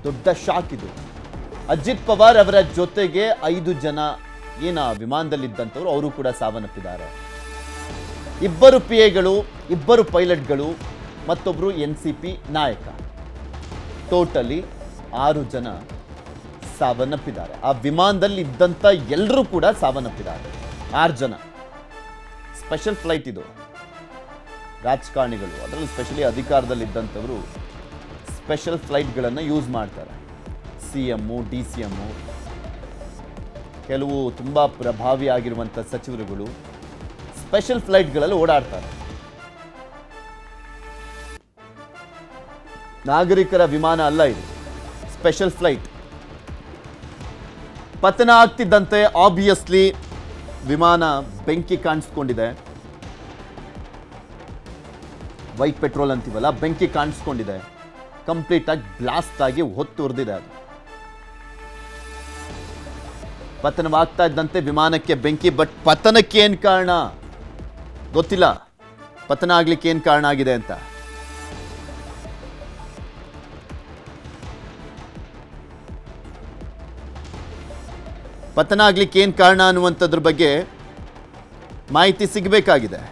ದೊಡ್ಡ ಶಾಕ್ ಇದು. ಅಜಿತ್ ಪವಾರ್ ಅವರ ಜೊತೆಗೆ 5 ಜನ ಏನ ವಿಮಾನದಲ್ಲಿದ್ದಂಥವ್ರು ಅವರು ಕೂಡ ಸಾವನ್ನಪ್ಪಿದ್ದಾರೆ. 2 PAಗಳು, 2 ಪೈಲಟ್ಗಳು, ಮತ್ತೊಬ್ಬರು NCP ನಾಯಕ. ಟೋಟಲಿ 6 ಜನ ಸಾವನ್ನಪ್ಪಿದ್ದಾರೆ. ಆ ವಿಮಾನದಲ್ಲಿ ಇದ್ದಂಥ ಎಲ್ಲರೂ ಕೂಡ ಸಾವನ್ನಪ್ಪಿದ್ದಾರೆ. 6 ಜನ. ಸ್ಪೆಷಲ್ ಫ್ಲೈಟ್ ಇದು. ರಾಜಕಾರಣಿಗಳು, ಅದರಲ್ಲೂ ಸ್ಪೆಷಲಿ ಅಧಿಕಾರದಲ್ಲಿದ್ದಂಥವರು ಸ್ಪೆಷಲ್ ಫ್ಲೈಟ್ಗಳನ್ನು ಯೂಸ್ ಮಾಡ್ತಾರೆ. CM, DCM, ಕೆಲವು ತುಂಬ ಪ್ರಭಾವಿ ಆಗಿರುವಂಥ ಸಚಿವರುಗಳು ಸ್ಪೆಷಲ್ ಫ್ಲೈಟ್ಗಳಲ್ಲಿ ಓಡಾಡ್ತಾರೆ. ನಾಗರಿಕರ ವಿಮಾನ ಅಲ್ಲ ಇದು, ಸ್ಪೆಷಲ್ ಫ್ಲೈಟ್. ಪತನ ಆಗ್ತಿದ್ದಂತೆ ಆಬ್ವಿಯಸ್ಲಿ ವಿಮಾನ ಬೆಂಕಿ ಕಾಣಿಸ್ಕೊಂಡಿದೆ. ವೈಟ್ ಪೆಟ್ರೋಲ್ ಅಂತೀವಲ್ಲ, ಬೆಂಕಿ ಕಾಣಿಸ್ಕೊಂಡಿದೆ. ಕಂಪ್ಲೀಟ್ ಆಗಿ ಬ್ಲಾಸ್ಟ್ ಆಗಿ ಹೊತ್ತು ಉರಿದಿದೆ ಅದು. ಪತನವಾಗ್ತಾ ಇದ್ದಂತೆ ವಿಮಾನಕ್ಕೆ ಬೆಂಕಿ. ಬಟ್ ಪತನಕ್ಕೆ ಏನು ಕಾರಣ ಗೊತ್ತಿಲ್ಲ. ಪತನ ಆಗ್ಲಿಕ್ಕೆ ಏನು ಕಾರಣ ಆಗಿದೆ ಅಂತ. ಪತನ ಆಗ್ಲಿಕ್ಕೆ ಏನು ಕಾರಣ ಅನ್ನುವಂಥದ್ರ ಬಗ್ಗೆ ಮಾಹಿತಿ ಸಿಗಬೇಕಾಗಿದೆ.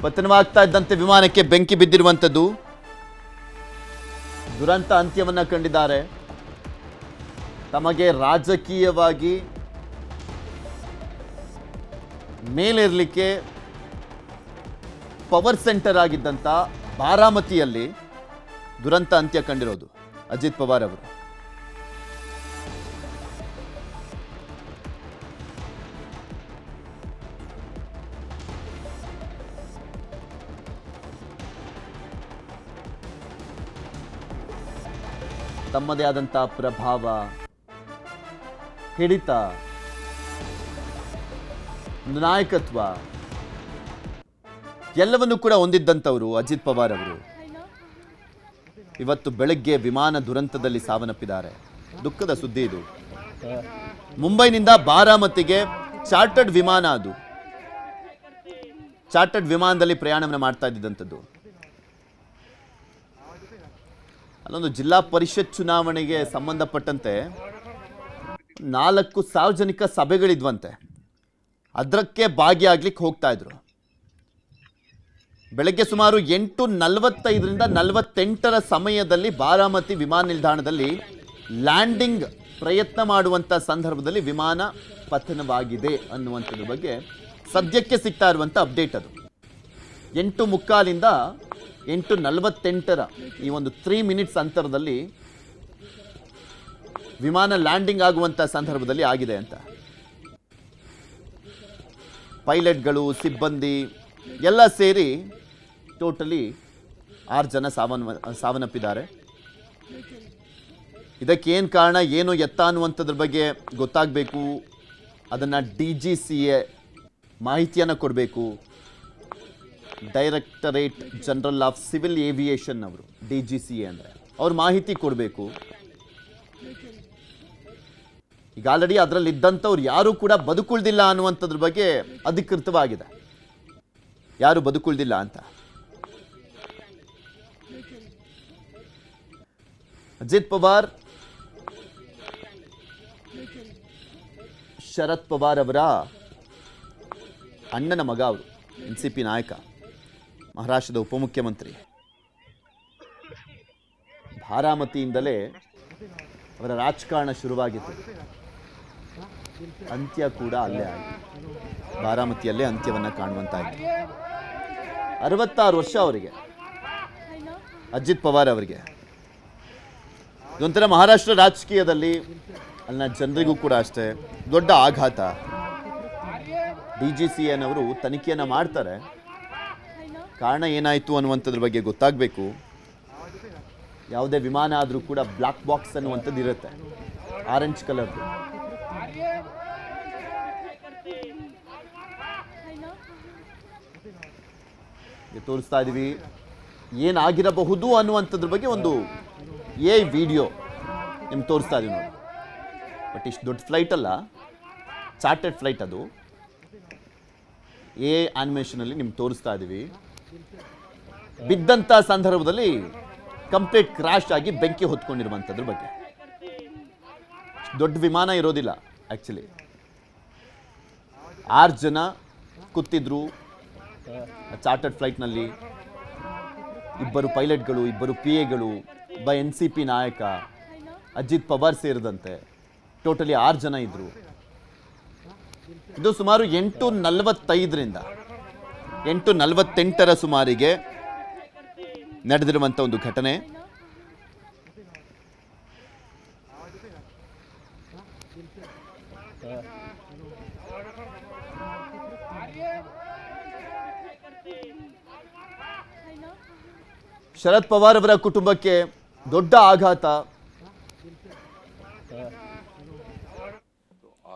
ಪತನವಾಗ್ತಾ ಇದ್ದಂತೆ ವಿಮಾನಕ್ಕೆ ಬೆಂಕಿ ಬಿದ್ದಿರುವಂಥದ್ದು. ದುರಂತ ಅಂತ್ಯವನ್ನ ಕಂಡಿದ್ದಾರೆ. ತಮಗೆ ರಾಜಕೀಯವಾಗಿ ಮೇಲೇರಲಿಕ್ಕೆ ಪವರ್ ಸೆಂಟರ್ ಆಗಿದ್ದಂಥ ಬಾರಾಮತಿಯಲ್ಲಿ ದುರಂತ ಅಂತ್ಯ ಕಂಡಿರೋದು ಅಜಿತ್ ಪವಾರ್ ಅವರು. ತಮ್ಮದೇ ಆದಂಥ ಪ್ರಭಾವ, ಹಿಡಿತ, ನಾಯಕತ್ವ ಎಲ್ಲವನ್ನೂ ಕೂಡ ಹೊಂದಿದ್ದಂಥವರು ಅಜಿತ್ ಪವಾರ್ ಅವರು ಇವತ್ತು ಬೆಳಗ್ಗೆ ವಿಮಾನ ದುರಂತದಲ್ಲಿ ಸಾವನ್ನಪ್ಪಿದ್ದಾರೆ. ದುಃಖದ ಸುದ್ದಿ ಇದು. ಮುಂಬೈನಿಂದ ಬಾರಾಮತಿಗೆ ಚಾರ್ಟರ್ಡ್ ವಿಮಾನ, ಅದು ಚಾರ್ಟರ್ಡ್ ವಿಮಾನದಲ್ಲಿ ಪ್ರಯಾಣವನ್ನು ಮಾಡ್ತಾ ಇದ್ದಂಥದ್ದು. ಅಲ್ಲೊಂದು ಜಿಲ್ಲಾ ಪರಿಷತ್ ಚುನಾವಣೆಗೆ ಸಂಬಂಧಪಟ್ಟಂತೆ 4 ಸಾರ್ವಜನಿಕ ಸಭೆಗಳಿದ್ವಂತೆ. ಅದಕ್ಕೆ ಭಾಗಿಯಾಗ್ಲಿಕ್ಕೆ ಹೋಗ್ತಾ ಇದ್ರು. ಬೆಳಗ್ಗೆ ಸುಮಾರು 8:45ರಿಂದ 48 ಸಮಯದಲ್ಲಿ ಬಾರಾಮತಿ ವಿಮಾನ ನಿಲ್ದಾಣದಲ್ಲಿ ಲ್ಯಾಂಡಿಂಗ್ ಪ್ರಯತ್ನ ಮಾಡುವಂಥ ಸಂದರ್ಭದಲ್ಲಿ ವಿಮಾನ ಪತನವಾಗಿದೆ ಅನ್ನುವಂಥದ್ರ ಬಗ್ಗೆ ಸದ್ಯಕ್ಕೆ ಸಿಗ್ತಾ ಇರುವಂಥ ಅಪ್ಡೇಟ್ ಅದು. 8:45ರಿಂದ 8:48 ಈ ಒಂದು 3 ಮಿನಿಟ್ಸ್ ಅಂತರದಲ್ಲಿ ವಿಮಾನ ಲ್ಯಾಂಡಿಂಗ್ ಆಗುವಂಥ ಸಂದರ್ಭದಲ್ಲಿ ಆಗಿದೆ ಅಂತ. ಪೈಲಟ್ಗಳು, ಸಿಬ್ಬಂದಿ ಎಲ್ಲ ಸೇರಿ ಟೋಟಲಿ 6 ಜನ ಸಾವನ್ನಪ್ಪಿದ್ದಾರೆ. ಇದಕ್ಕೆ ಏನು ಕಾರಣ, ಏನು ಎತ್ತ ಅನ್ನುವಂಥದ್ರ ಬಗ್ಗೆ ಗೊತ್ತಾಗಬೇಕು. ಅದನ್ನು DGCA ಮಾಹಿತಿಯನ್ನು ಕೊಡಬೇಕು. Directorate general of civil aviation ಅವರು, DGCA ಅಂದರೆ ಅವ್ರು ಮಾಹಿತಿ ಕೊಡಬೇಕು. ಈಗ ಆಲ್ರೆಡಿ ಅದರಲ್ಲಿ ಇದ್ದಂಥವ್ರು ಯಾರೂ ಕೂಡ ಬದುಕುಳಿದಿಲ್ಲ ಅನ್ನುವಂಥದ್ರ ಬಗ್ಗೆ ಅಧಿಕೃತವಾಗಿದೆ. ಯಾರು ಬದುಕುಳಿದಿಲ್ಲ ಅಂತ. ಅಜಿತ್ ಪವಾರ್ ಶರದ್ ಪವಾರ್ ಅವರ ಅಣ್ಣನ ಮಗ ಅವರು, NCP ನಾಯಕ, ಮಹಾರಾಷ್ಟ್ರದ ಉಪಮುಖ್ಯಮಂತ್ರಿ. ಬಾರಾಮತಿಯಿಂದಲೇ ಅವರ ರಾಜಕಾರಣ ಶುರುವಾಗಿತ್ತು. ಅಂತ್ಯ ಕೂಡ ಅಲ್ಲೇ ಆಯಿತು. ಬಾರಾಮತಿಯಲ್ಲೇ ಅಂತ್ಯವನ್ನು ಕಾಣುವಂತಾಯಿತು. 66 ವರ್ಷ ಅವರಿಗೆ, ಅಜಿತ್ ಪವಾರ್ ಅವರಿಗೆ. ಇದೊಂಥರ ಮಹಾರಾಷ್ಟ್ರ ರಾಜಕೀಯದಲ್ಲಿ ಅಲ್ಲಿನ ಜನರಿಗೂ ಕೂಡ ಅಷ್ಟೇ ದೊಡ್ಡ ಆಘಾತ. DGCAನವರು ತನಿಖೆಯನ್ನು ಮಾಡ್ತಾರೆ. ಕಾರಣ ಏನಾಯಿತು ಅನ್ನುವಂಥದ್ರ ಬಗ್ಗೆ ಗೊತ್ತಾಗಬೇಕು. ಯಾವುದೇ ವಿಮಾನ ಆದರೂ ಕೂಡ ಬ್ಲ್ಯಾಕ್ ಬಾಕ್ಸ್ ಅನ್ನುವಂಥದ್ದು ಇರುತ್ತೆ, ಆರೆಂಜ್ ಕಲರ್ದು. ತೋರಿಸ್ತಾ ಇದೀವಿ ಏನಾಗಿರಬಹುದು ಅನ್ನುವಂಥದ್ರ ಬಗ್ಗೆ ಒಂದು ವಿಡಿಯೋ ನಿಮ್ಗೆ ತೋರಿಸ್ತಾ ಇದೀವಿ ನೋಡಿ. ಬಟ್ ಇಷ್ಟು ದೊಡ್ಡ ಫ್ಲೈಟ್ ಅಲ್ಲ, ಚಾರ್ಟರ್ಡ್ ಫ್ಲೈಟ್ ಅದು. ಆನಿಮೇಷನಲ್ಲಿ ನಿಮ್ಗೆ ತೋರಿಸ್ತಾ ಇದ್ದೀವಿ. ಬಿದ್ದಂಥ ಸಂದರ್ಭದಲ್ಲಿ ಕಂಪ್ಲೀಟ್ ಕ್ರಾಶ್ ಆಗಿ ಬೆಂಕಿ ಹೊತ್ಕೊಂಡಿರುವಂಥದ್ರ ಬಗ್ಗೆ. ದೊಡ್ಡ ವಿಮಾನ ಇರೋದಿಲ್ಲ ಆ್ಯಕ್ಚುಲಿ. 6 ಜನ ಕೂತಿದ್ರು ಚಾರ್ಟರ್ಡ್ ಫ್ಲೈಟ್ನಲ್ಲಿ. 2 ಪೈಲಟ್ಗಳು, 2 PAಗಳು, ಒಬ್ಬ NCP ನಾಯಕ, ಅಜಿತ್ ಪವಾರ್ ಸೇರಿದಂತೆ ಟೋಟಲಿ 6 ಜನ ಇದ್ರು. ಇದು ಸುಮಾರು 8:45ರಿಂದ 8:48 ಸುಮಾರಿಗೆ ನಡೆದಿರುವಂಥ ಒಂದು ಘಟನೆ. ಶರದ್ ಪವಾರ್ ಅವರ ಕುಟುಂಬಕ್ಕೆ ದೊಡ್ಡ ಆಘಾತ.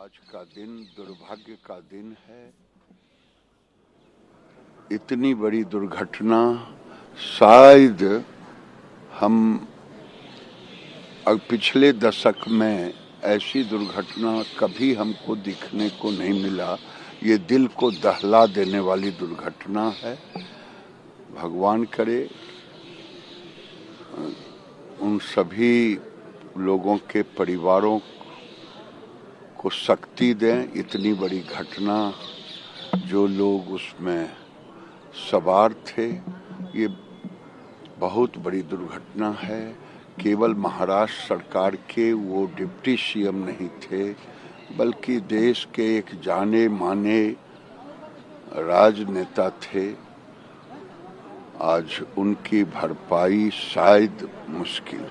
आज का दिन दुर्भाग्य का दिन है। इतनी बड़ी दुर्घटना शायद हम पिछले दशक में ऐसी दुर्घटना कभी हमको दिखने को नहीं मिला। ये दिल को दहला देने वाली दुर्घटना है। भगवान करे उन सभी लोगों के परिवारों को शक्ति दें। इतनी बड़ी घटना, जो लोग उसमें सवार थे, ये बहुत बड़ी दुर्घटना है। केवल महाराष्ट्र सरकार के वो डिप्टी CM नहीं थे, बल्कि देश के एक जाने माने राजनेता थे। आज उनकी भरपाई शायद मुश्किल।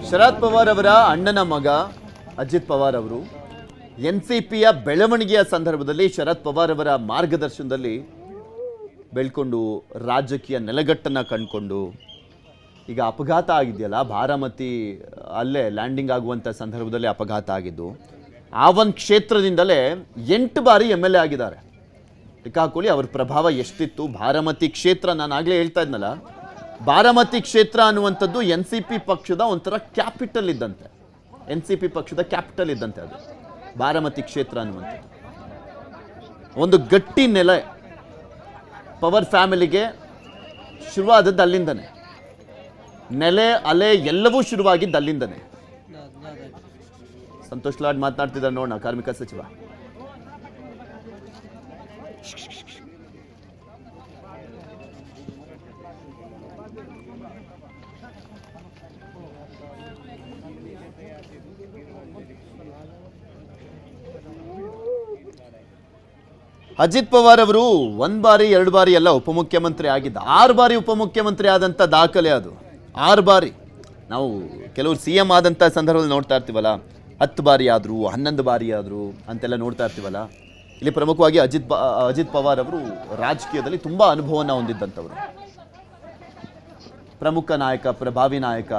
ಶರದ್ ಪವಾರ್ ಅವರ ಅಣ್ಣನ ಮಗ ಅಜಿತ್ ಪವಾರ್ ಅವರು NCPಯ ಬೆಳವಣಿಗೆಯ ಸಂದರ್ಭದಲ್ಲಿ ಶರದ್ ಪವಾರ್ ಅವರ ಮಾರ್ಗದರ್ಶನದಲ್ಲಿ ಬೆಳ್ಕೊಂಡು ರಾಜಕೀಯ ನೆಲೆಗಟ್ಟನ್ನು ಕಂಡುಕೊಂಡು ಈಗ ಅಪಘಾತ ಆಗಿದೆಯಲ್ಲ, ಬಾರಾಮತಿ ಅಲ್ಲೇ ಲ್ಯಾಂಡಿಂಗ್ ಆಗುವಂಥ ಸಂದರ್ಭದಲ್ಲಿ ಅಪಘಾತ ಆಗಿದ್ದು. ಆ ಒಂದು ಕ್ಷೇತ್ರದಿಂದಲೇ 8 ಬಾರಿ MLA ಆಗಿದ್ದಾರೆ. ಲೆಕ್ಕ ಅವ್ರ ಪ್ರಭಾವ ಎಷ್ಟಿತ್ತು. ಬಾರಾಮತಿ ಕ್ಷೇತ್ರ, ನಾನು ಆಗಲೇ ಹೇಳ್ತಾ ಇದ್ನಲ್ಲ, ಬಾರಾಮತಿ ಕ್ಷೇತ್ರ ಅನ್ನುವಂಥದ್ದು NCP ಪಕ್ಷದ ಒಂಥರ ಕ್ಯಾಪಿಟಲ್ ಇದ್ದಂತೆ. NCP ಪಕ್ಷದ ಕ್ಯಾಪಿಟಲ್ ಇದ್ದಂತೆ ಅದು ಬಾರಾಮತಿ ಕ್ಷೇತ್ರ ಅನ್ನುವಂಥದ್ದು. ಒಂದು ಗಟ್ಟಿ ನೆಲೆ ಪವರ್ ಫ್ಯಾಮಿಲಿಗೆ ಶುರುವಾದದ್ದು ಅಲ್ಲಿಂದನೇ. ನೆಲೆ ಅಲೆ ಎಲ್ಲವೂ ಶುರುವಾಗಿದ್ದು ಅಲ್ಲಿಂದನೇ. ಸಂತೋಷ್ ಲಾಡ್ ಮಾತನಾಡ್ತಿದ್ದಾರೆ ನೋಡೋಣ, ಕಾರ್ಮಿಕ ಸಚಿವ. ಅಜಿತ್ ಪವಾರ್ ಅವರು 1 ಬಾರಿ 2 ಬಾರಿ ಎಲ್ಲ ಉಪಮುಖ್ಯಮಂತ್ರಿ ಆಗಿದ್ದ. 6 ಬಾರಿ ಉಪಮುಖ್ಯಮಂತ್ರಿ ಆದಂಥ ದಾಖಲೆ ಅದು. 6 ಬಾರಿ. ನಾವು ಕೆಲವರು CM ಆದಂಥ ಸಂದರ್ಭದಲ್ಲಿ ನೋಡ್ತಾ ಇರ್ತೀವಲ್ಲ, 10 ಬಾರಿ ಆದರು, 11 ಬಾರಿ ಆದರು ಅಂತೆಲ್ಲ ನೋಡ್ತಾ ಇರ್ತೀವಲ್ಲ. ಇಲ್ಲಿ ಪ್ರಮುಖವಾಗಿ ಅಜಿತ್ ಪವಾರ್ ಅವರು ರಾಜಕೀಯದಲ್ಲಿ ತುಂಬ ಅನುಭವನ ಹೊಂದಿದ್ದಂಥವರು. ಪ್ರಮುಖ ನಾಯಕ, ಪ್ರಭಾವಿ ನಾಯಕ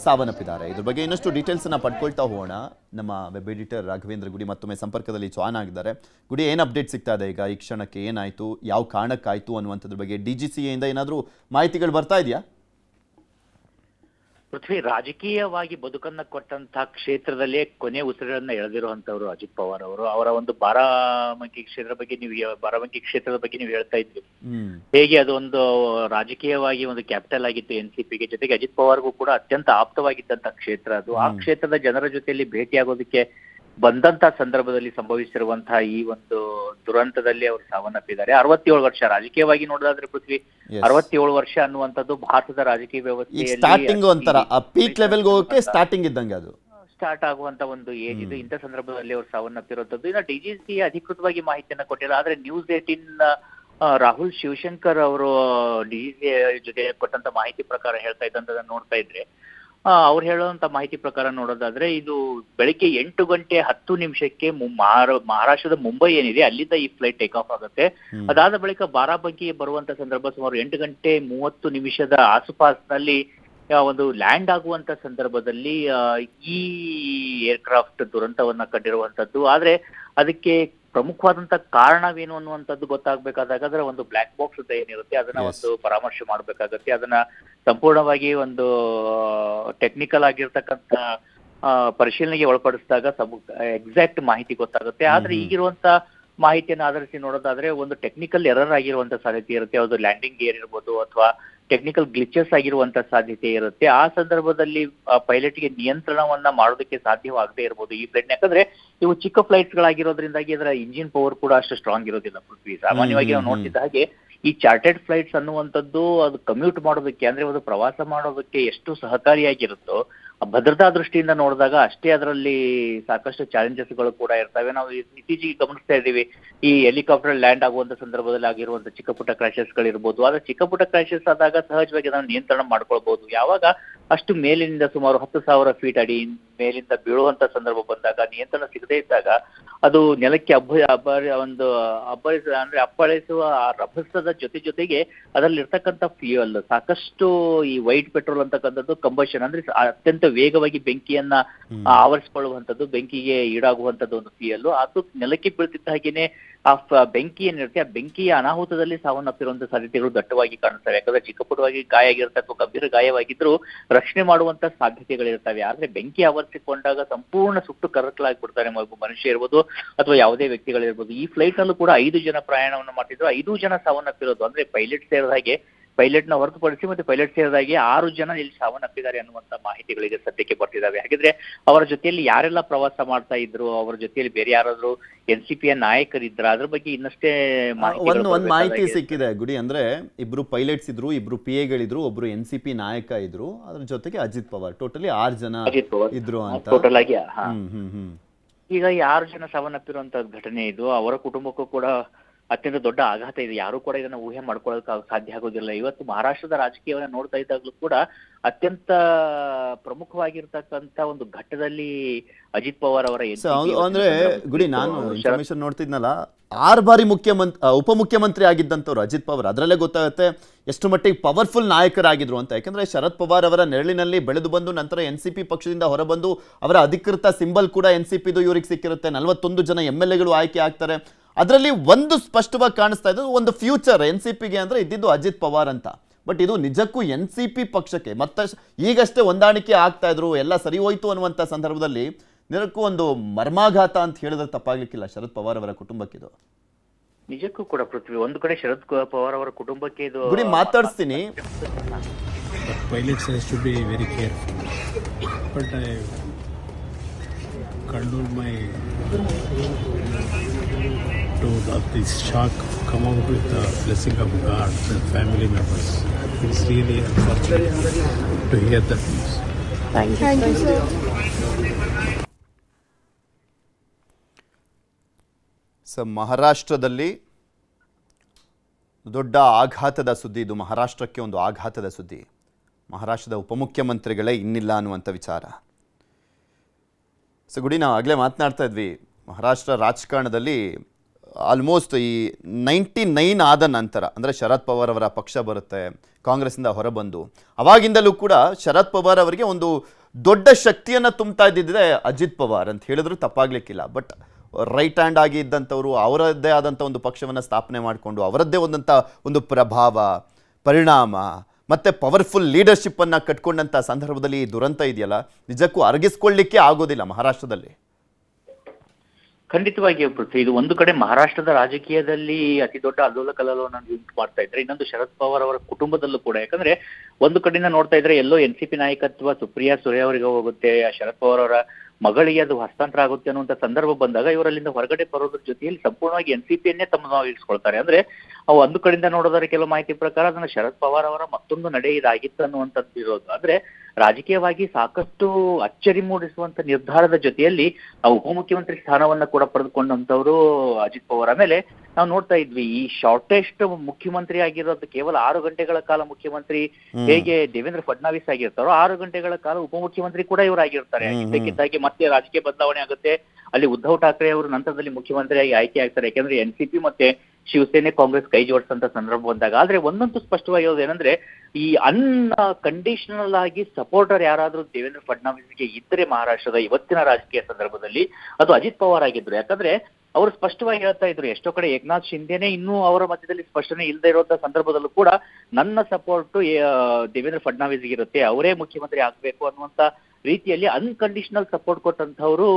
ಸಾವನ್ನಪ್ಪಿದ್ದಾರೆ. ಇದ್ರ ಬಗ್ಗೆ ಇನ್ನಷ್ಟು ಡೀಟೇಲ್ಸನ್ನು ಪಡ್ಕೊಳ್ತಾ ಹೋಗೋಣ. ನಮ್ಮ ವೆಬ್ ಎಡಿಟರ್ ರಾಘವೇಂದ್ರ ಗುಡಿ ಮತ್ತೊಮ್ಮೆ ಸಂಪರ್ಕದಲ್ಲಿ ಜಾಯ್ನ್ ಆಗಿದ್ದಾರೆ. ಗುಡಿ, ಏನು ಅಪ್ಡೇಟ್ ಸಿಗ್ತಾ ಇದೆ ಈಗ? ಈ ಕ್ಷಣಕ್ಕೆ ಏನಾಯಿತು, ಯಾವ ಕಾರಣಕ್ಕಾಯಿತು ಅನ್ನುವಂಥದ್ರ ಬಗ್ಗೆ DGCA ಇಂದ ಏನಾದರೂ ಮಾಹಿತಿಗಳು ಬರ್ತಾ ಇದೆಯಾ? ಪೃಥ್ವಿ, ರಾಜಕೀಯವಾಗಿ ಬದುಕನ್ನ ಕೊಟ್ಟಂತಹ ಕ್ಷೇತ್ರದಲ್ಲೇ ಕೊನೆ ಉಸಿರನ್ನ ಎಳೆದಿರುವಂತವ್ರು ಅಜಿತ್ ಪವಾರ್ ಅವರು. ಅವರ ಒಂದು ಬಾರಾಮತಿ ಕ್ಷೇತ್ರದ ಬಗ್ಗೆ ನೀವು ಹೇಳ್ತಾ ಇದ್ರಿ, ಹೇಗೆ ಅದು ಒಂದು ರಾಜಕೀಯವಾಗಿ ಒಂದು ಕ್ಯಾಪಿಟಲ್ ಆಗಿತ್ತು NCPಗೆ. ಜೊತೆಗೆ ಅಜಿತ್ ಪವಾರ್ಗೂ ಕೂಡ ಅತ್ಯಂತ ಆಪ್ತವಾಗಿದ್ದಂತ ಕ್ಷೇತ್ರ ಅದು. ಆ ಕ್ಷೇತ್ರದ ಜನರ ಜೊತೆಯಲ್ಲಿ ಭೇಟಿಯಾಗೋದಕ್ಕೆ ಬಂದಂತ ಸಂದರ್ಭದಲ್ಲಿ ಸಂಭವಿಸಿರುವಂತಹ ಈ ಒಂದು ದುರಂತದಲ್ಲಿ ಅವರು ಸಾವನ್ನಪ್ಪಿದ್ದಾರೆ. 67 ವರ್ಷ. ರಾಜಕೀಯವಾಗಿ ನೋಡೋದಾದ್ರೆ ಪೃಥ್ವಿ, 67 ವರ್ಷ ಅನ್ನುವಂಥದ್ದು ಭಾರತದ ರಾಜಕೀಯ ವ್ಯವಸ್ಥೆಯಲ್ಲಿ ಸ್ಟಾರ್ಟ್ ಆಗುವಂತ ಒಂದು ಏಜ್ ಇದು. ಇಂಥ ಸಂದರ್ಭದಲ್ಲಿ ಅವರು ಸಾವನ್ನಪ್ಪಿರುವಂತದ್ದು. ಇನ್ನು DGCA ಅಧಿಕೃತವಾಗಿ ಮಾಹಿತಿಯನ್ನ ಕೊಟ್ಟಿಲ್ಲ. ಆದ್ರೆ ನ್ಯೂಸ್ 18 ರಾಹುಲ್ ಶಿವಶಂಕರ್ ಅವರು DGCA ಜೊತೆ ಕೊಟ್ಟಂತ ಮಾಹಿತಿ ಪ್ರಕಾರ ಹೇಳ್ತಾ ಇದ್ದಂತದನ್ನ ನೋಡ್ತಾ ಇದ್ರೆ, ಅವ್ರು ಹೇಳುವಂತ ಮಾಹಿತಿ ಪ್ರಕಾರ ನೋಡೋದಾದ್ರೆ, ಇದು ಬೆಳಿಗ್ಗೆ 8:10 ಮಹಾರಾಷ್ಟ್ರದ ಮುಂಬೈ ಏನಿದೆ ಅಲ್ಲಿಂದ ಈ ಫ್ಲೈಟ್ ಟೇಕ್ ಆಫ್ ಆಗುತ್ತೆ. ಅದಾದ ಬಳಿಕ ಬಾರಾಬಂಕಿಗೆ ಬರುವಂತ ಸಂದರ್ಭ ಸುಮಾರು 8:30 ಆಸುಪಾಸಿನಲ್ಲಿ ಒಂದು ಲ್ಯಾಂಡ್ ಆಗುವಂತ ಸಂದರ್ಭದಲ್ಲಿ ಈ ಏರ್ಕ್ರಾಫ್ಟ್ ದುರಂತವನ್ನ ಕಂಡಿರುವಂತದ್ದು. ಆದ್ರೆ ಅದಕ್ಕೆ ಪ್ರಮುಖವಾದಂತ ಕಾರಣವೇನು ಅನ್ನುವಂಥದ್ದು ಗೊತ್ತಾಗ್ಬೇಕಾದಾಗ ಅದರ ಒಂದು ಬ್ಲಾಕ್ ಬಾಕ್ಸ್ ಅಂತ ಏನಿರುತ್ತೆ ಅದನ್ನ ಒಂದು ಪರಾಮರ್ಶೆ ಮಾಡ್ಬೇಕಾಗತ್ತೆ. ಅದನ್ನ ಸಂಪೂರ್ಣವಾಗಿ ಒಂದು ಟೆಕ್ನಿಕಲ್ ಆಗಿರ್ತಕ್ಕಂಥ ಪರಿಶೀಲನೆಗೆ ಒಳಪಡಿಸಿದಾಗ ಎಕ್ಸಾಕ್ಟ್ ಮಾಹಿತಿ ಗೊತ್ತಾಗುತ್ತೆ. ಆದ್ರೆ ಈಗಿರುವಂತ ಮಾಹಿತಿಯನ್ನು ಆಧರಿಸಿ ನೋಡೋದಾದ್ರೆ ಒಂದು ಟೆಕ್ನಿಕಲ್ ಎರರ್ ಆಗಿರುವಂತ ಸಾಧ್ಯತೆ ಇರುತ್ತೆ. ಅದು ಲ್ಯಾಂಡಿಂಗ್ ಗೇರ್ ಇರ್ಬೋದು ಅಥವಾ ಟೆಕ್ನಿಕಲ್ ಗ್ಲಿಚಸ್ ಆಗಿರುವಂತ ಸಾಧ್ಯತೆ ಇರುತ್ತೆ. ಆ ಸಂದರ್ಭದಲ್ಲಿ ಪೈಲಟ್ಗೆ ನಿಯಂತ್ರಣವನ್ನ ಮಾಡೋದಕ್ಕೆ ಸಾಧ್ಯವಾಗದೇ ಇರ್ಬೋದು ಈ ಫ್ಲೈಟ್. ಯಾಕಂದ್ರೆ ಇವು ಚಿಕ್ಕ ಫ್ಲೈಟ್ಸ್ ಗಳಾಗಿರೋದ್ರಿಂದಾಗಿ ಅದರ ಇಂಜಿನ್ ಪವರ್ ಕೂಡ ಅಷ್ಟು ಸ್ಟ್ರಾಂಗ್ ಇರೋದಿಲ್ಲ ಪೃಥ್ವಿ. ಸಾಮಾನ್ಯವಾಗಿ ನಾವು ನೋಡ್ತಿದ್ದ ಹಾಗೆ ಈ ಚಾರ್ಟೆಡ್ ಫ್ಲೈಟ್ಸ್ ಅನ್ನುವಂಥದ್ದು ಅದು ಕಮ್ಯೂಟ್ ಮಾಡೋದಕ್ಕೆ ಅಂದ್ರೆ ಒಂದು ಪ್ರವಾಸ ಮಾಡೋದಕ್ಕೆ ಎಷ್ಟು ಸಹಕಾರಿಯಾಗಿರುತ್ತೋ ಭದ್ರತಾ ದೃಷ್ಟಿಯಿಂದ ನೋಡಿದಾಗ ಅಷ್ಟೇ ಅದರಲ್ಲಿ ಸಾಕಷ್ಟು ಚಾಲೆಂಜಸ್ಗಳು ಕೂಡ ಇರ್ತವೆ. ನಾವು ಇತ್ತೀಚೆಗೆ ಗಮನಿಸ್ತಾ ಇದ್ದೀವಿ ಈ ಹೆಲಿಕಾಪ್ಟರ್ ಲ್ಯಾಂಡ್ ಆಗುವಂತ ಸಂದರ್ಭದಲ್ಲಿ ಆಗಿರುವಂತ ಚಿಕ್ಕ ಪುಟ್ಟ ಕ್ರಾಶಸ್ಗಳಿರ್ಬೋದು. ಆದ್ರೆ ಚಿಕ್ಕ ಪುಟ್ಟ ಕ್ರಾಶಸ್ ಆದಾಗ ಸಹಜವಾಗಿ ಅದನ್ನು ನಿಯಂತ್ರಣ ಮಾಡ್ಕೊಳ್ಬಹುದು. ಯಾವಾಗ ಅಷ್ಟು ಮೇಲಿನಿಂದ ಸುಮಾರು 10,000 ಫೀಟ್ ಅಡಿ ಮೇಲಿಂದ ಬೀಳುವಂತ ಸಂದರ್ಭ ಬಂದಾಗ ನಿಯಂತ್ರಣ ಸಿಗದೇ ಇದ್ದಾಗ ಅದು ನೆಲಕ್ಕೆ ಅಪ್ಪಳಿಸುವ ರಭಸದ ಜೊತೆಗೆ ಅದರಲ್ಲಿ ಇರ್ತಕ್ಕಂಥ ಫ್ಯೂಯಲ್ ಸಾಕಷ್ಟು ಈ ವೈಟ್ ಪೆಟ್ರೋಲ್ ಅಂತಕ್ಕಂಥದ್ದು ಕಂಬಷನ್ ಅಂದ್ರೆ ಅತ್ಯಂತ ವೇಗವಾಗಿ ಬೆಂಕಿಯನ್ನ ಆವರಿಸಿಕೊಳ್ಳುವಂಥದ್ದು, ಬೆಂಕಿಗೆ ಈಡಾಗುವಂಥದ್ದು ಒಂದು ಫ್ಯೂಯಲ್. ಅದು ನೆಲಕ್ಕೆ ಬೀಳ್ತಿದ್ದ ಹಾಗೇನೆ ಆ ಬೆಂಕಿ ಏನಿರುತ್ತೆ ಆ ಬೆಂಕಿಯ ಅನಾಹುತದಲ್ಲಿ ಸಾವನ್ನಪ್ಪಿರುವಂತ ಸಾಧ್ಯತೆಗಳು ದಟ್ಟವಾಗಿ ಕಾಣುತ್ತವೆ. ಯಾಕಂದ್ರೆ ಚಿಕ್ಕ ಪುಟ್ಟವಾಗಿ ಗಾಯ ಆಗಿರುತ್ತೆ ಅಥವಾ ಗಂಭೀರ ಗಾಯವಾಗಿದ್ರು ರಕ್ಷಣೆ ಮಾಡುವಂತ ಸಾಧ್ಯತೆಗಳಿರ್ತವೆ. ಆದ್ರೆ ಬೆಂಕಿ ಆವರಿಸಿಕೊಂಡಾಗ ಸಂಪೂರ್ಣ ಸುಟ್ಟು ಕರಕಲಾಗ್ಬಿಡ್ತಾರೆ ಮನುಷ್ಯ ಇರ್ಬೋದು ಅಥವಾ ಯಾವುದೇ ವ್ಯಕ್ತಿಗಳಿರ್ಬೋದು. ಈ ಫ್ಲೈಟ್ ನಲ್ಲೂ ಕೂಡ 5 ಜನ ಪ್ರಯಾಣವನ್ನು ಮಾಡ್ತಿದ್ರು. 5 ಜನ ಸಾವನ್ನಪ್ಪಿರೋದು ಅಂದ್ರೆ ಪೈಲಟ್ ಸೇರಿದ ಹಾಗೆ ಪೈಲಟ್ನ ಹೊರತುಪಡಿಸಿ ಮತ್ತೆ ಪೈಲಟ್ ಸೇರಿದಾಗೆ 6 ಜನ ಇಲ್ಲಿ ಸಾವನ್ನಪ್ಪಿದ್ದಾರೆ ಅನ್ನುವಂತ ಮಾಹಿತಿಗಳಿಗೆ ಸದ್ಯಕ್ಕೆ ಬರ್ತಿದ್ದಾವೆ. ಹಾಗಿದ್ರೆ ಅವರ ಜೊತೆಯಲ್ಲಿ ಯಾರೆಲ್ಲ ಪ್ರವಾಸ ಮಾಡ್ತಾ ಇದ್ರು, ಅವರ ಜೊತೆಯಲ್ಲಿ ಬೇರೆ ಯಾರಾದ್ರೂ NCPಯ ನಾಯಕರಿದ್ರ, ಅದ್ರ ಬಗ್ಗೆ ಇನ್ನಷ್ಟೇ ಒಂದು ಮಾಹಿತಿ ಸಿಕ್ಕಿದೆ ಗುಡಿ. ಅಂದ್ರೆ ಇಬ್ರು ಪೈಲಟ್ಸ್ ಇದ್ರು, ಇಬ್ರು PA ಗಳಿದ್ರು, ಒಬ್ರು NCP ನಾಯಕ ಇದ್ರು, ಅದ್ರ ಜೊತೆಗೆ ಅಜಿತ್ ಪವಾರ್. ಟೋಟಲಿ 6 ಜನ ಇದ್ರು ಅಂತ ಟೋಟಲ್ ಆಗಿ. ಈಗ 6 ಜನ ಸಾವನ್ನಪ್ಪಿರುವಂತ ಘಟನೆ ಇದು. ಅವರ ಕುಟುಂಬಕ್ಕೂ ಕೂಡ ಅತ್ಯಂತ ದೊಡ್ಡ ಆಘಾತ ಇದೆ. ಯಾರು ಕೂಡ ಇದನ್ನ ಊಹೆ ಮಾಡ್ಕೊಳ್ಳೋಕೆ ಸಾಧ್ಯ ಆಗೋದಿಲ್ಲ. ಇವತ್ತು ಮಹಾರಾಷ್ಟ್ರದ ರಾಜಕೀಯವನ್ನ ನೋಡ್ತಾ ಇದ್ದಾಗಲೂ ಕೂಡ ಅತ್ಯಂತ ಪ್ರಮುಖವಾಗಿರ್ತಕ್ಕಂತ ಒಂದು ಘಟ್ಟದಲ್ಲಿ ಅಜಿತ್ ಪವಾರ್ ಅವರ ಅಂದ್ರೆ ಗುಡಿ ನಾನು ಇನ್ಫಾರ್ಮೇಶನ್ ನೋಡ್ತಿದ್ನಲ್ಲ 6 ಬಾರಿ ಉಪಮುಖ್ಯಮಂತ್ರಿ ಆಗಿದ್ದಂಥವ್ರು ಅಜಿತ್ ಪವಾರ್. ಅದರಲ್ಲೇ ಗೊತ್ತಾಗುತ್ತೆ ಎಷ್ಟು ಮಟ್ಟಿಗೆ ಪವರ್ಫುಲ್ ನಾಯಕರಾಗಿದ್ರು ಅಂತ. ಯಾಕಂದ್ರೆ ಶರದ್ ಪವಾರ್ ಅವರ ನೆರಳಿನಲ್ಲಿ ಬೆಳೆದು ಬಂದು ನಂತರ NCP ಪಕ್ಷದಿಂದ ಹೊರಬಂದು ಅವರ ಅಧಿಕೃತ ಸಿಂಬಲ್ ಕೂಡ NCPದು ಇವ್ರಿಗೆ ಸಿಕ್ಕಿರುತ್ತೆ. 41 ಜನ MLAಗಳು ಆಯ್ಕೆ ಆಗ್ತಾರೆ. ಅದರಲ್ಲಿ ಒಂದು ಸ್ಪಷ್ಟವಾಗಿ ಕಾಣಿಸ್ತಾ ಇದ್ದು ಒಂದು ಫ್ಯೂಚರ್ NCPಗೆ ಅಂದ್ರೆ ಇದ್ದಿದ್ದು ಅಜಿತ್ ಪವಾರ್ ಅಂತ. ಬಟ್ ಇದು ನಿಜಕ್ಕೂ NCP ಪಕ್ಷಕ್ಕೆ ಮತ್ತೆ ಈಗಷ್ಟೇ ಹೊಂದಾಣಿಕೆ ಆಗ್ತಾ ಇದ್ರು, ಎಲ್ಲ ಸರಿ ಹೋಯ್ತು ಅನ್ನುವಂಥ ಸಂದರ್ಭದಲ್ಲಿ ನಿಜಕ್ಕೂ ಒಂದು ಮರ್ಮಾಘಾತ ಅಂತ ಹೇಳಿದ್ರೆ ತಪ್ಪಾಗ್ಲಿಕ್ಕಿಲ್ಲ ಶರದ್ ಪವಾರ್ ಅವರ ಕುಟುಂಬಕ್ಕೆ. ಇದು ನಿಜಕ್ಕೂ ಕೂಡ ಪೃಥ್ವಿ ಒಂದು ಕಡೆ ಶರದ್ ಪವಾರ್ ಅವರ ಕುಟುಂಬಕ್ಕೆ ಇದು ಗುಡಿ ಮಾತಾಡಿಸ್ತೀನಿ. Pilots has to be very careful, but I condole my to this shock, come out with the blessing of God and family members. It's really unfortunate to hear that news. Thank you, sir. ಮಹಾರಾಷ್ಟ್ರದಲ್ಲಿ ದೊಡ್ಡ ಆಘಾತದ ಸುದ್ದಿ ಇದು. ಮಹಾರಾಷ್ಟ್ರಕ್ಕೆ ಒಂದು ಆಘಾತದ ಸುದ್ದಿ. ಮಹಾರಾಷ್ಟ್ರದ ಉಪಮುಖ್ಯಮಂತ್ರಿಗಳೇ ಇನ್ನಿಲ್ಲ ಅನ್ನುವಂಥ ವಿಚಾರ. ಗುಡಿ ನಾವು ಆಗಲೇ ಮಾತನಾಡ್ತಾ ಇದ್ವಿ, ಮಹಾರಾಷ್ಟ್ರ ರಾಜಕಾರಣದಲ್ಲಿ ಆಲ್ಮೋಸ್ಟ್ ಈ 99 ಆದ ನಂತರ ಅಂದರೆ ಶರದ್ ಪವಾರ್ ಅವರ ಪಕ್ಷ ಬರುತ್ತೆ, ಕಾಂಗ್ರೆಸ್ಸಿಂದ ಹೊರಬಂದು ಅವಾಗಿಂದಲೂ ಕೂಡ ಶರದ್ ಪವಾರ್ ಅವರಿಗೆ ಒಂದು ದೊಡ್ಡ ಶಕ್ತಿಯನ್ನು ತುಂಬ್ತಾ ಇದ್ದಿದ್ದೆ ಅಜಿತ್ ಪವಾರ್ ಅಂತ ಹೇಳಿದ್ರು ತಪ್ಪಾಗ್ಲಿಕ್ಕಿಲ್ಲ. ಬಟ್ ರೈಟ್ ಹ್ಯಾಂಡ್ ಆಗಿ ಇದ್ದಂಥವ್ರು ಅವರದ್ದೇ ಆದಂಥ ಒಂದು ಪಕ್ಷವನ್ನು ಸ್ಥಾಪನೆ ಮಾಡಿಕೊಂಡು ಅವರದ್ದೇ ಒಂದು ಪ್ರಭಾವ, ಪರಿಣಾಮ ಮತ್ತು ಪವರ್ಫುಲ್ ಲೀಡರ್ಶಿಪ್ಪನ್ನು ಕಟ್ಕೊಂಡಂಥ ಸಂದರ್ಭದಲ್ಲಿ ಈ ದುರಂತ ಇದೆಯಲ್ಲ ನಿಜಕ್ಕೂ ಅರಗಿಸ್ಕೊಳ್ಳಿಕ್ಕೆ ಆಗೋದಿಲ್ಲ ಮಹಾರಾಷ್ಟ್ರದಲ್ಲಿ. ಖಂಡಿತವಾಗಿ ಪೃಥ್ವಿ, ಇದು ಒಂದು ಕಡೆ ಮಹಾರಾಷ್ಟ್ರದ ರಾಜಕೀಯದಲ್ಲಿ ಅತಿ ದೊಡ್ಡ ಅಲ್ಲೋಲ ಕಲ್ಲೋಲವನ್ನು ಉಂಟು ಮಾಡ್ತಾ ಇದ್ರೆ, ಇನ್ನೊಂದು ಶರದ್ ಪವಾರ್ ಅವರ ಕುಟುಂಬದಲ್ಲೂ ಕೂಡ. ಯಾಕಂದ್ರೆ ಒಂದು ಕಡೆಯಿಂದ ನೋಡ್ತಾ ಇದ್ರೆ ಎಲ್ಲೋ NCP ನಾಯಕತ್ವ ಸುಪ್ರಿಯಾ ಸುರೆ ಅವರಿಗೆ ಹೋಗುತ್ತೆ, ಶರದ್ ಪವಾರ್ ಅವರ ಮಗಳಿಗೆ ಅದು ಹಸ್ತಾಂತರ ಆಗುತ್ತೆ ಅನ್ನುವಂಥ ಸಂದರ್ಭ ಬಂದಾಗ ಇವರಲ್ಲಿಂದ ಹೊರಗಡೆ ಬರೋದ್ರ ಜೊತೆಯಲ್ಲಿ ಸಂಪೂರ್ಣವಾಗಿ NCPಯನ್ನೇ ತಮ್ಮವಾಗಿರಿಸ್ಕೊಳ್ತಾರೆ. ಅಂದ್ರೆ ಅವು ಒಂದು ಕಡೆಯಿಂದ ನೋಡೋದಾದ್ರೆ ಕೆಲವು ಮಾಹಿತಿ ಪ್ರಕಾರ ಅದನ್ನ ಶರದ್ ಪವಾರ್ ಅವರ ಮತ್ತೊಂದು ನಡೆ ಇದಾಗಿತ್ತು ಅನ್ನುವಂಥದ್ದು ಇರೋದು. ಆದ್ರೆ ರಾಜಕೀಯವಾಗಿ ಸಾಕಷ್ಟು ಅಚ್ಚರಿ ಮೂಡಿಸುವಂತ ನಿರ್ಧಾರದ ಜೊತೆಯಲ್ಲಿ ಆ ಉಪಮುಖ್ಯಮಂತ್ರಿ ಸ್ಥಾನವನ್ನ ಕೂಡ ಪಡೆದುಕೊಂಡಂತವ್ರು ಅಜಿತ್ ಪವಾರ್. ಆಮೇಲೆ ನಾವು ನೋಡ್ತಾ ಇದ್ವಿ ಈ ಶಾರ್ಟೆಸ್ಟ್ ಮುಖ್ಯಮಂತ್ರಿ ಆಗಿರೋದು ಕೇವಲ 6 ಗಂಟೆಗಳ ಕಾಲ ಮುಖ್ಯಮಂತ್ರಿ ಹೇಗೆ ದೇವೇಂದ್ರ ಫಡ್ನವೀಸ್ ಆಗಿರ್ತಾರೋ 6 ಗಂಟೆಗಳ ಕಾಲ ಉಪಮುಖ್ಯಮಂತ್ರಿ ಕೂಡ ಇವರಾಗಿರ್ತಾರೆ. ಇದಕ್ಕಿದ್ದಾಗಿ ಮತ್ತೆ ರಾಜಕೀಯ ಬದಲಾವಣೆ ಆಗುತ್ತೆ. ಅಲ್ಲಿ ಉದ್ಧವ್ ಠಾಕ್ರೆ ಅವರು ನಂತರದಲ್ಲಿ ಮುಖ್ಯಮಂತ್ರಿಯಾಗಿ ಆಯ್ಕೆ ಆಗ್ತಾರೆ. ಯಾಕಂದ್ರೆ NCP ಮತ್ತೆ ಶಿವಸೇನೆ ಕಾಂಗ್ರೆಸ್ ಕೈ ಜೋಡಿಸಂತ ಸಂದರ್ಭ ಬಂದಾಗ. ಆದ್ರೆ ಒಂದಂತೂ ಸ್ಪಷ್ಟವಾಗಿರೋದು ಏನಂದ್ರೆ ಈ ಅನ್ಕಂಡೀಷನಲ್ ಆಗಿ ಸಪೋರ್ಟರ್ ಯಾರಾದ್ರೂ ದೇವೇಂದ್ರ ಫಡ್ನವೀಸ್ಗೆ ಇದ್ರೆ ಮಹಾರಾಷ್ಟ್ರದ ಇವತ್ತಿನ ರಾಜಕೀಯ ಸಂದರ್ಭದಲ್ಲಿ ಅದು ಅಜಿತ್ ಪವಾರ್ ಆಗಿದ್ರು. ಯಾಕಂದ್ರೆ ಅವರು ಸ್ಪಷ್ಟವಾಗಿ ಹೇಳ್ತಾ ಇದ್ರು. ಎಷ್ಟೋ ಕಡೆ ಏಕನಾಥ್ ಶಿಂದೆನೆ ಇನ್ನೂ ಅವರ ಮಧ್ಯದಲ್ಲಿ ಸ್ಪಷ್ಟನೆ ಇಲ್ಲದೆ ಇರುವಂತಹ ಸಂದರ್ಭದಲ್ಲೂ ಕೂಡ ನನ್ನ ಸಪೋರ್ಟ್ ದೇವೇಂದ್ರ ಫಡ್ನವೀಸ್ಗೆ ಇರುತ್ತೆ, ಅವರೇ ಮುಖ್ಯಮಂತ್ರಿ ಆಗ್ಬೇಕು ಅನ್ನುವಂತ ರೀತಿಯಲ್ಲಿ ಅನ್ಕಂಡೀಷನಲ್ ಸಪೋರ್ಟ್ ಕೊಟ್ಟಂತವರು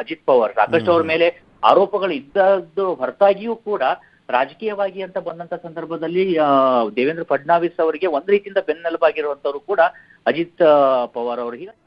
ಅಜಿತ್ ಪವಾರ್. ಸಾಕಷ್ಟು ಅವ್ರ ಮೇಲೆ ಆರೋಪಗಳು ಇದ್ದದ್ದು ಹೊರತಾಗಿಯೂ ಕೂಡ ರಾಜಕೀಯವಾಗಿ ಅಂತ ಬಂದಂತ ಸಂದರ್ಭದಲ್ಲಿ ದೇವೇಂದ್ರ ಫಡ್ನವೀಸ್ ಅವರಿಗೆ ಒಂದ್ ರೀತಿಯಿಂದ ಬೆನ್ನೆಲುಬಾಗಿರುವಂತವ್ರು ಕೂಡ ಅಜಿತ್ ಪವಾರ್ ಅವರು.